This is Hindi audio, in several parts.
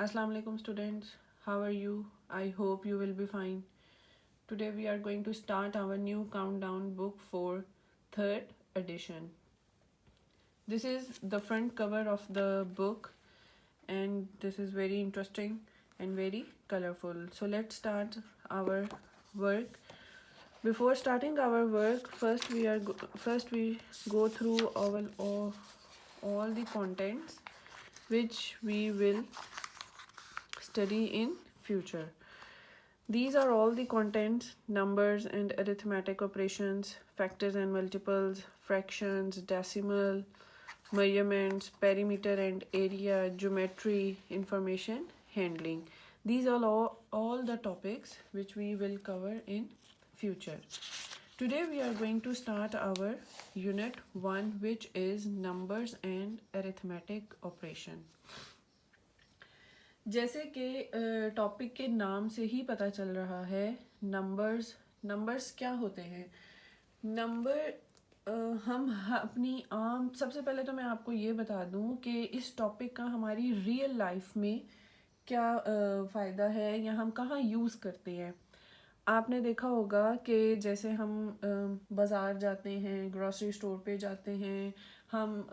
Assalamu alaikum students. How are you? I hope you will be fine. Today we are going to start our new countdown book for third edition. This is the front cover of the book and this is very interesting and very colorful. So let's start our work. Before starting our work, first we go through all the contents which we will study in future. These are all the contents: numbers and arithmetic operations, factors and multiples, fractions, decimal, measurements, perimeter and area, geometry, information handling. These are all the topics which we will cover in future. Today we are going to start our unit 1, which is numbers and arithmetic operation. जैसे कि टॉपिक के नाम से ही पता चल रहा है, नंबर्स क्या होते हैं। नंबर हम अपनी सबसे पहले तो मैं आपको ये बता दूं कि इस टॉपिक का हमारी रियल लाइफ में क्या फ़ायदा है या हम कहाँ यूज़ करते हैं। आपने देखा होगा कि जैसे हम बाज़ार जाते हैं, ग्रॉसरी स्टोर पे जाते हैं, हम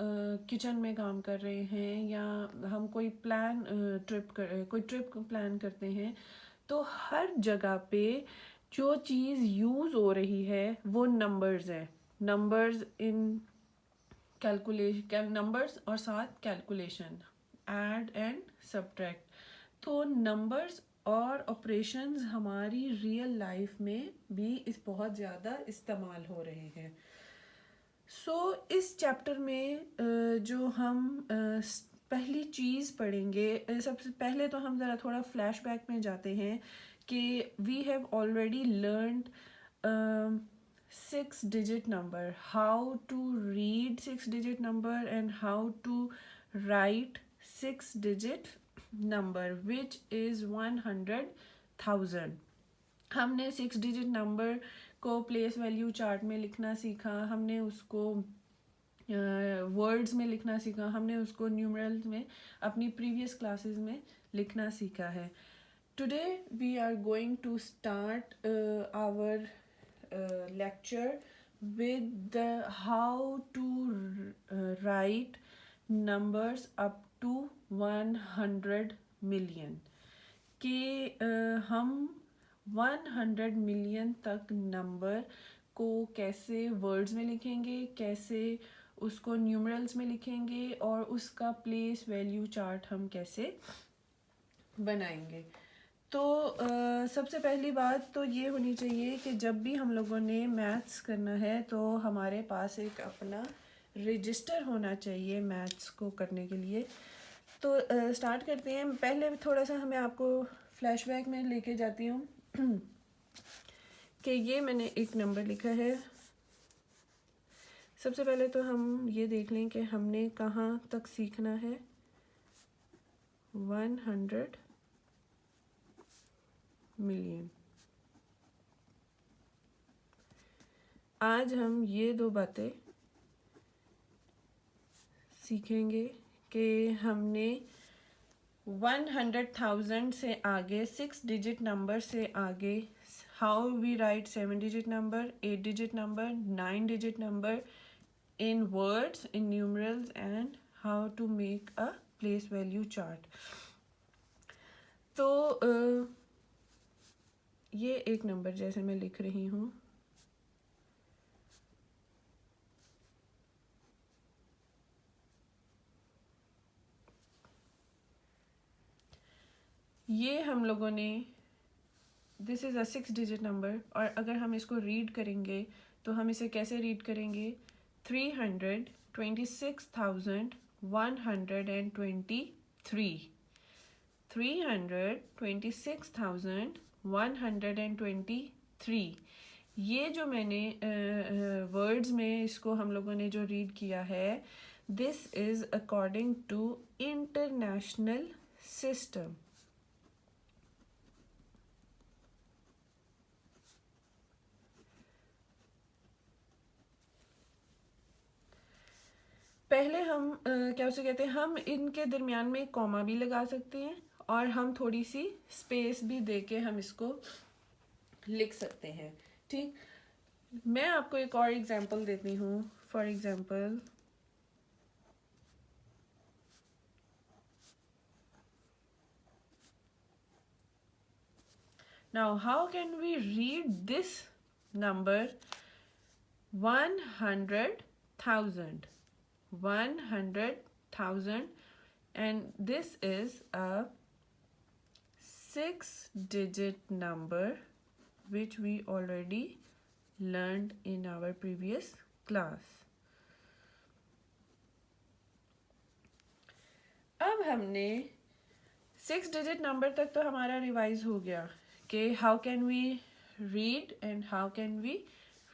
किचन में काम कर रहे हैं या हम कोई ट्रिप प्लान करते हैं, तो हर जगह पे जो चीज़ यूज़ हो रही है वो नंबर्स है। नंबर्स इन कैलकुलेशन, नंबर्स और साथ कैलकुलेशन, ऐड एंड सब्ट्रैक्ट। तो नंबर्स और ऑपरेशंस हमारी रियल लाइफ में भी बहुत ज़्यादा इस्तेमाल हो रहे हैं। इस चैप्टर में जो हम पहली चीज़ पढ़ेंगे, सबसे पहले तो हम ज़रा थोड़ा फ्लैशबैक में जाते हैं कि we have already learned 6-digit number, how to read 6-digit number and how to write 6-digit number which is 100,000. हमने 6-digit number को प्लेस वैल्यू चार्ट में लिखना सीखा, हमने उसको वर्ड्स में लिखना सीखा, हमने उसको न्यूमरल्स में अपनी प्रीवियस क्लासेस में लिखना सीखा है। Today we are going to start our lecture with the how to write numbers up to 100 million कि हम 100 मिलियन तक नंबर को कैसे वर्ड्स में लिखेंगे, कैसे उसको न्यूमरल्स में लिखेंगे और उसका प्लेस वैल्यू चार्ट हम कैसे बनाएंगे। तो सबसे पहली बात तो ये होनी चाहिए कि जब भी हम लोगों ने मैथ्स करना है तो हमारे पास एक अपना रजिस्टर होना चाहिए मैथ्स को करने के लिए। तो स्टार्ट करते हैं। पहले थोड़ा सा मैं आपको फ्लैशबैक में लेके जाती हूँ कि ये मैंने एक नंबर लिखा है। सबसे पहले तो हम ये देख लें कि हमने कहाँ तक सीखना है। 100 मिलियन। आज हम ये दो बातें सीखेंगे कि हमने 100,000 से आगे 6-digit नंबर से आगे how we write 7-digit number, 8-digit number, 9-digit number in words, in numerals and how to make a place value chart. तो ये एक नंबर जैसे मैं लिख रही हूँ, ये हम लोगों ने this is a 6-digit number और अगर हम इसको रीड करेंगे तो हम इसे कैसे रीड करेंगे? 326,123 326,123। ये जो मैंने वर्ड्स में इसको हम लोगों ने जो रीड किया है, this is according to international system. पहले हम क्या उसे कहते हैं, हम इनके दरमियान में कॉमा भी लगा सकते हैं और हम थोड़ी सी स्पेस भी दे के हम इसको लिख सकते हैं। ठीक, मैं आपको एक और एग्जांपल देती हूँ। For example, now how can we read this number 100,000? 100,000, and this is a 6-digit number which we already learned in our previous class. अब हमने 6-digit नंबर तक तो हमारा रिवाइज हो गया कि how can we read and how can we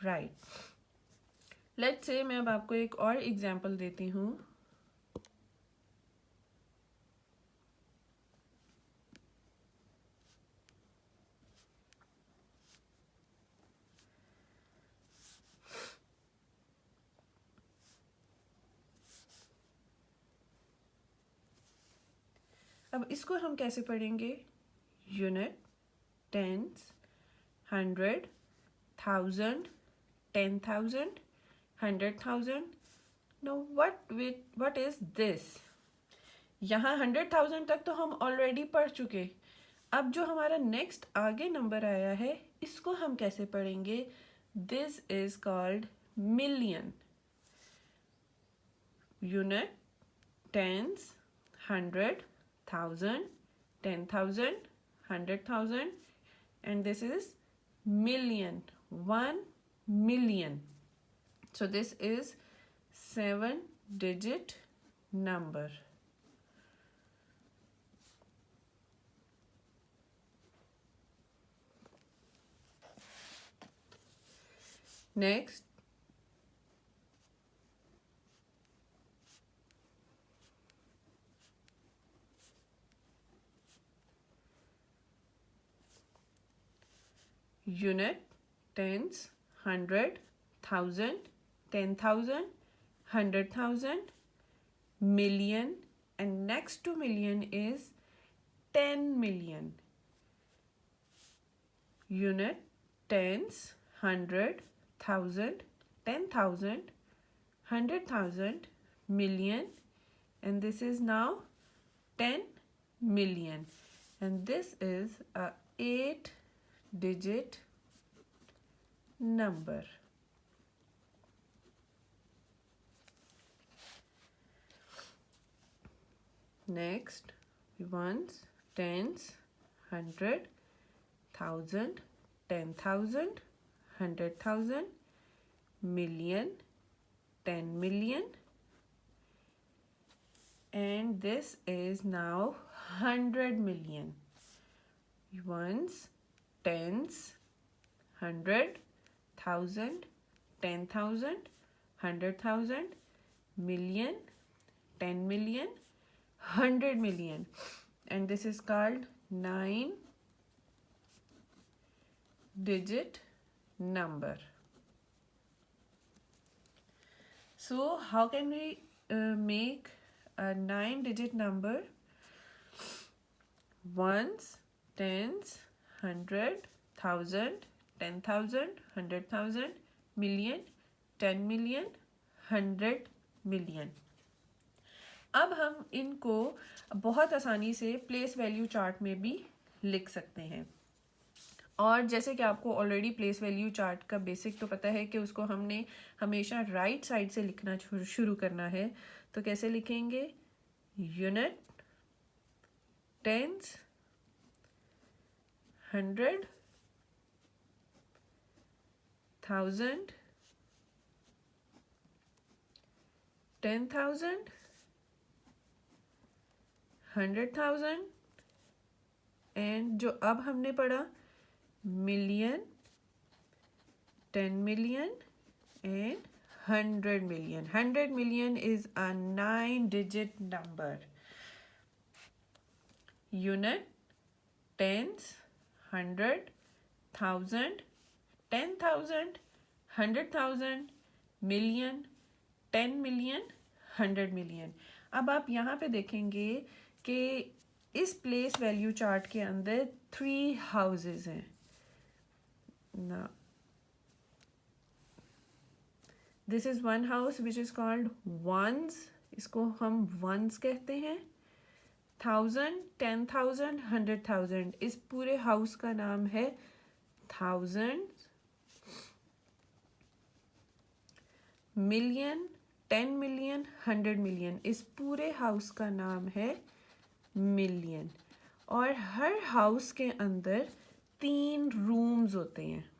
write. Let's say मैं अब आपको एक और एग्जांपल देती हूँ। अब इसको हम कैसे पढ़ेंगे? Unit, tens, 100, 1000, 10,000, 100,000। Now what is this? यहाँ 100,000 तक तो हम ऑलरेडी पढ़ चुके। अब जो हमारा नेक्स्ट आगे नंबर आया है इसको हम कैसे पढ़ेंगे? This is called million. Unit, tens, 100, 1000, 10,000, 100,000, and this is million, 1 million. So this is 7-digit number. Next, unit, tens, 100, 1000, 10,000, 100,000, million, and next to million is 10 million. Unit, tens, 100, 1000, 10,000, 100,000, million, and this is now 10 million, and this is a 8-digit number. Next, ones, tens, 100, 1000, 10,000, 100,000, million, 10 million, and this is now 100 million. Ones, tens, 100, 1000, 10,000, 100,000, million, 10 million, 100 million, and this is called 9-digit number. So how can we make a 9-digit number? Ones, tens, 100, 1000, 10,000, 100,000, million, 10 million, 100 million. अब हम इनको बहुत आसानी से प्लेस वैल्यू चार्ट में भी लिख सकते हैं। और जैसे कि आपको ऑलरेडी प्लेस वैल्यू चार्ट का बेसिक तो पता है कि उसको हमने हमेशा राइट साइड से लिखना शुरू करना है। तो कैसे लिखेंगे? यूनिट, टेंस, 100, 1000, 10,000, 100,000, एंड जो अब हमने पढ़ा million, 10 million, and 100 million. 100 million is a 9-digit number. Unit, tens, 100, 1000, 10,000, 100,000, million, 10 million, 100 million. अब आप यहाँ पे देखेंगे कि इस प्लेस वैल्यू चार्ट के अंदर 3 हाउसेज हैं ना. This is one house which is called ones, इसको हम वंस कहते हैं. 1000, 10,000, 100,000, इस पूरे हाउस का नाम है थाउजेंड. मिलियन, 10 मिलियन, 100 मिलियन, इस पूरे हाउस का नाम है मिलियन. और हर हाउस के अंदर 3 रूम्स होते हैं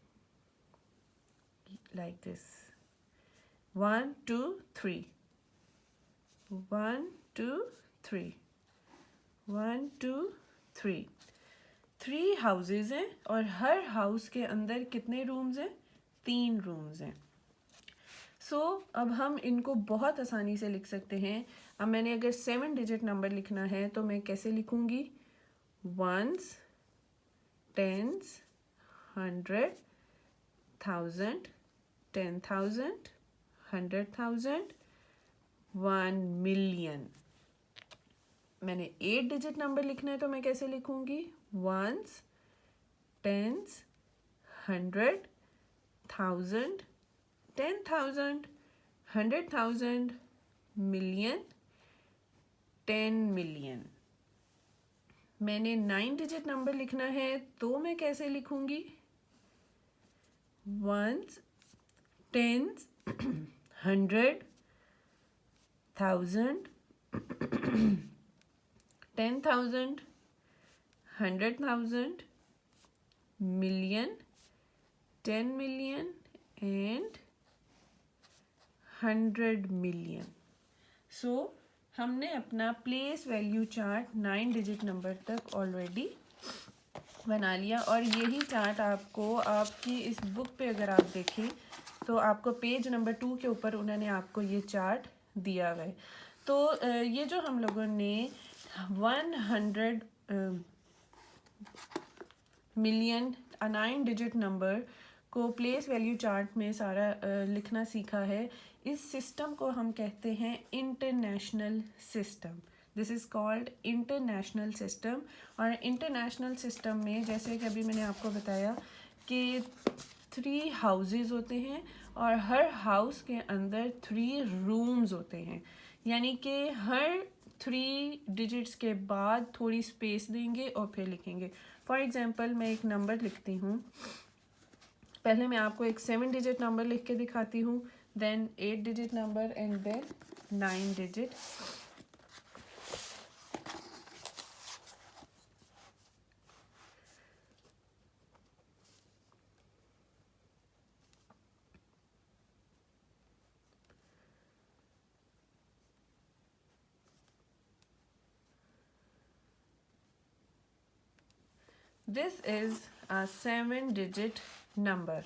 लाइक दिस. 1 2 3, 1 2 3, 1 2 3. 3 हाउसेज हैं और हर हाउस के अंदर कितने रूम्स हैं? 3 रूम्स हैं. सो अब हम इनको बहुत आसानी से लिख सकते हैं. अब मैंने अगर 7 डिजिट नंबर लिखना है तो मैं कैसे लिखूंगी? Ones, tens, 100, 1000, 10,000, 100,000, 1 million. मैंने 8 डिजिट नंबर लिखना है तो मैं कैसे लिखूंगी? Ones, tens, 100, 1000, 10,000, 100,000, million, 10 million. मैंने 9 डिजिट नंबर लिखना है तो मैं कैसे लिखूंगी? Ones, tens, 100, 1000, 10,000, 100,000, million, 10 million and 100 million. So हमने अपना place value chart 9 digit number तक ऑलरेडी बना लिया. और यही चार्ट आपको आपकी इस बुक पे अगर आप देखें तो आपको पेज नंबर 2 के ऊपर उन्होंने आपको ये चार्ट दिया हुआ है. तो ये जो हम लोगों ने 100 मिलियन 9 डिजिट नंबर को प्लेस वैल्यू चार्ट में सारा लिखना सीखा है, इस सिस्टम को हम कहते हैं international system. This is called international system. और इंटरनेशनल सिस्टम में जैसे कि अभी मैंने आपको बताया कि 3 हाउसेज होते हैं और हर हाउस के अंदर 3 रूम्स होते हैं. यानी कि हर 3 डिजिट्स के बाद थोड़ी स्पेस देंगे और फिर लिखेंगे. फॉर एग्जांपल मैं एक नंबर लिखती हूँ. पहले मैं आपको एक 7 डिजिट नंबर लिख के दिखाती हूँ, then 8 digit number and then 9 digit. This is a 7 digit number.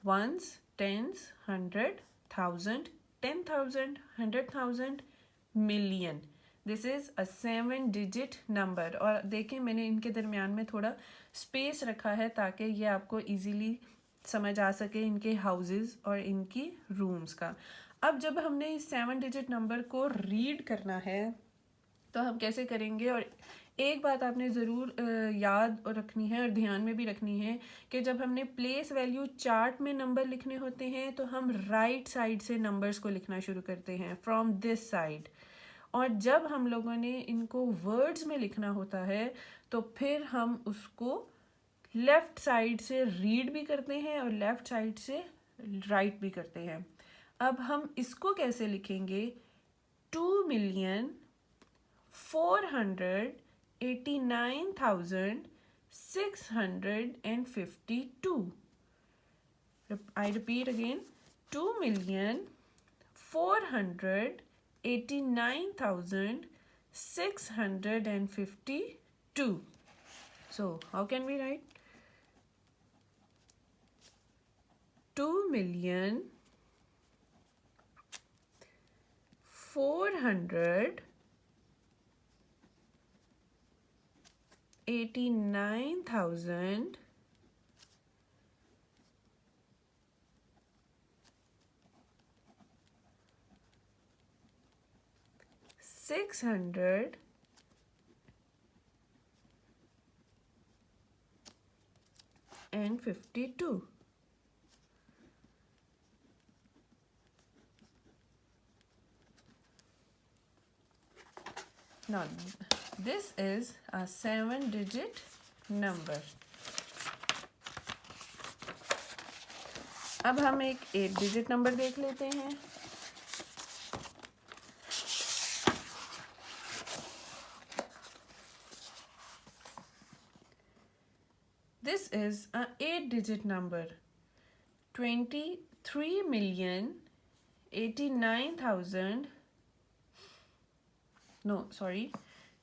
Ones, tens, 100, 1000, 10,000, 100,000, million. This is a 7 digit number. और देखें मैंने इनके दरमियान में थोड़ा स्पेस रखा है ताकि ये आपको इजीली समझ आ सके इनके हाउसेस और इनकी रूम्स का. अब जब हमने इस 7 डिजिट नंबर को रीड करना है तो हम कैसे करेंगे? और एक बात आपने ज़रूर याद रखनी है और ध्यान में भी रखनी है कि जब हमने प्लेस वैल्यू चार्ट में नंबर लिखने होते हैं तो हम राइट साइड से नंबर्स को लिखना शुरू करते हैं, फ्रॉम दिस साइड. और जब हम लोगों ने इनको वर्ड्स में लिखना होता है तो फिर हम उसको लेफ़्ट साइड से रीड भी करते हैं और लेफ़्ट साइड से राइट भी करते हैं. अब हम इसको कैसे लिखेंगे? 2,489,652. I repeat again, 2,489,652. So how can we write? 2,489,652. and 52. Now this is a 7-digit number. अब हम एक 8-digit नंबर देख लेते हैं. This is a 8-digit number. 23,089,000. No, sorry.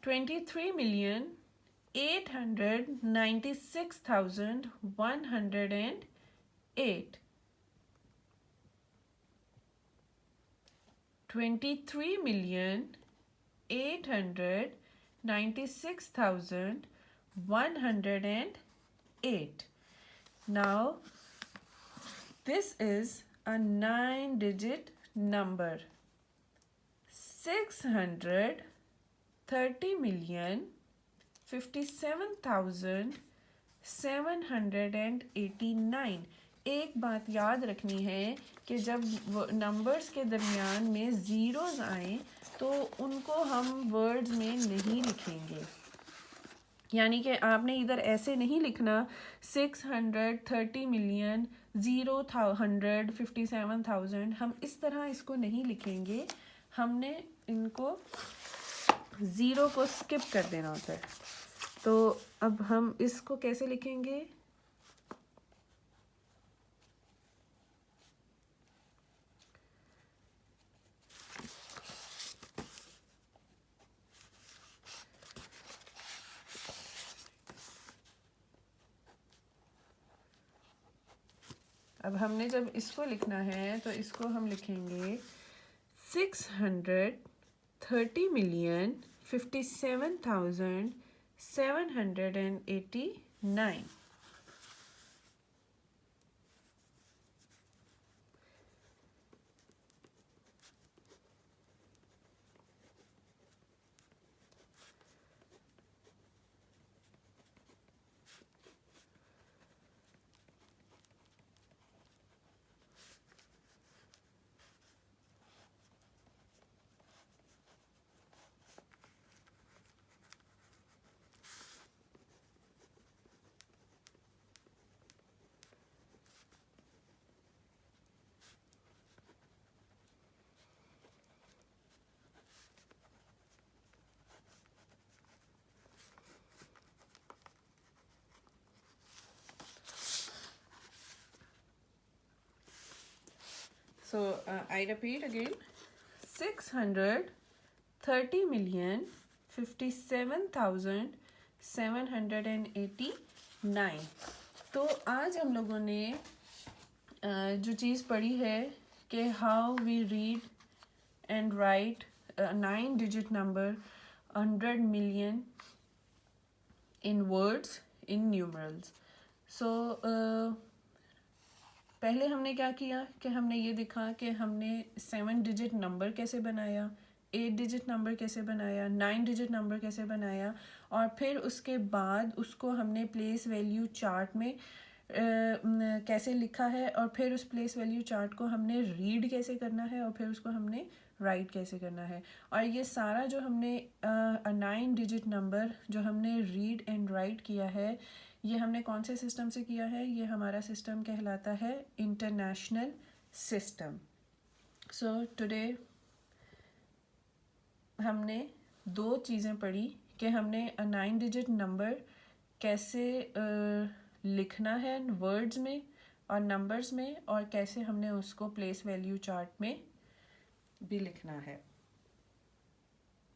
23,896,108. 23,896,108. Now, this is a 9-digit number. 630,57,789. एक बात याद रखनी है कि जब नंबर्स के दरमियान में ज़ीरोज़ आए तो उनको हम वर्ड्स में नहीं लिखेंगे. यानी कि आपने इधर ऐसे नहीं लिखना 630,000,000 0,100,57,000. हम इस तरह इसको नहीं लिखेंगे. हमने इनको ज़ीरो को स्किप कर देना होता है. तो अब हम इसको कैसे लिखेंगे? अब हमने जब इसको लिखना है तो इसको हम लिखेंगे 630,57,789. So I repeat again, 630,57,789. तो आज हम लोगों ने जो चीज़ पढ़ी है कि how we read and write 9-digit number 100 million in words in numerals. So पहले हमने क्या किया कि हमने ये देखा कि हमने 7-digit नंबर कैसे बनाया, 8-digit नंबर कैसे बनाया, 9-digit नंबर कैसे बनाया, और फिर उसके बाद उसको हमने प्लेस वैल्यू चार्ट में कैसे लिखा है, और फिर उस प्लेस वैल्यू चार्ट को हमने रीड कैसे करना है, और फिर उसको हमने राइट कैसे करना है. और ये सारा जो हमने 9-digit नंबर जो हमने रीड एंड राइट किया है, ये हमने कौन से सिस्टम से किया है? ये हमारा सिस्टम कहलाता है इंटरनेशनल सिस्टम. सो टुडे हमने 2 चीज़ें पढ़ी कि हमने 9-digit नंबर कैसे लिखना है वर्ड्स में और नंबर्स में, और कैसे हमने उसको प्लेस वैल्यू चार्ट में भी लिखना है.